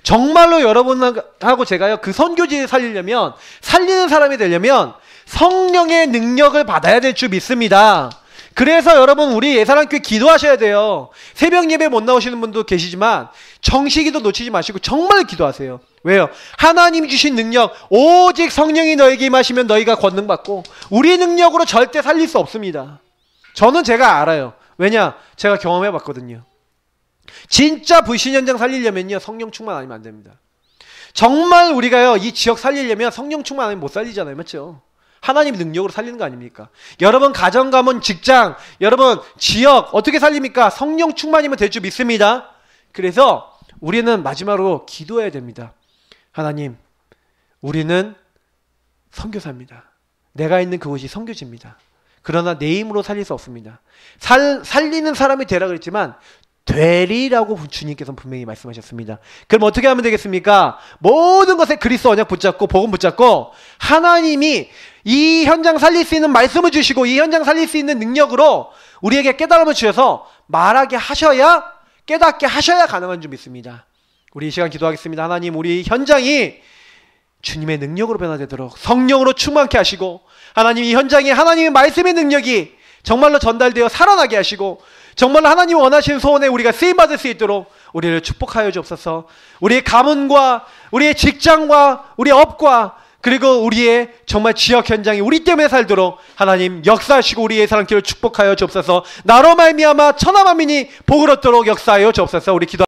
정말로 여러분하고 제가요, 그 선교지를 살리려면, 살리는 사람이 되려면 성령의 능력을 받아야 될 줄 믿습니다. 그래서 여러분, 우리 예사랑교회 기도하셔야 돼요. 새벽 예배 못 나오시는 분도 계시지만 정시기도 놓치지 마시고 정말 기도하세요. 왜요? 하나님이 주신 능력, 오직 성령이 너에게 임하시면 너희가 권능받고, 우리 능력으로 절대 살릴 수 없습니다. 저는 제가 알아요. 왜냐? 제가 경험해 봤거든요. 진짜 불신 현장 살리려면요, 성령 충만 아니면 안 됩니다. 정말 우리가요, 이 지역 살리려면 성령 충만 아니면 못 살리잖아요. 맞죠? 하나님 능력으로 살리는 거 아닙니까? 여러분 가정, 가문, 직장, 여러분 지역 어떻게 살립니까? 성령 충만이면 될 줄 믿습니다. 그래서 우리는 마지막으로 기도해야 됩니다. 하나님, 우리는 선교사입니다. 내가 있는 그곳이 선교지입니다. 그러나 내 힘으로 살릴 수 없습니다. 살리는 사람이 되라 그랬지만 되리라고 주님께서 분명히 말씀하셨습니다. 그럼 어떻게 하면 되겠습니까? 모든 것에 그리스도 언약 붙잡고 복음 붙잡고, 하나님이 이 현장 살릴 수 있는 말씀을 주시고 이 현장 살릴 수 있는 능력으로 우리에게 깨달음을 주셔서 말하게 하셔야, 깨닫게 하셔야 가능한 줄 믿습니다. 우리 이 시간 기도하겠습니다. 하나님, 우리 현장이 주님의 능력으로 변화되도록 성령으로 충만케 하시고, 하나님 이 현장에 하나님의 말씀의 능력이 정말로 전달되어 살아나게 하시고, 정말로 하나님 원하시는 소원에 우리가 쓰임받을 수 있도록 우리를 축복하여 주옵소서. 우리의 가문과 우리의 직장과 우리의 업과 그리고 우리의 정말 지역 현장이 우리 때문에 살도록 하나님 역사하시고 우리의 사랑길을 축복하여 주옵소서. 나로 말미암아 천하 만민이 복을 얻도록 역사하여 주옵소서. 우리 기도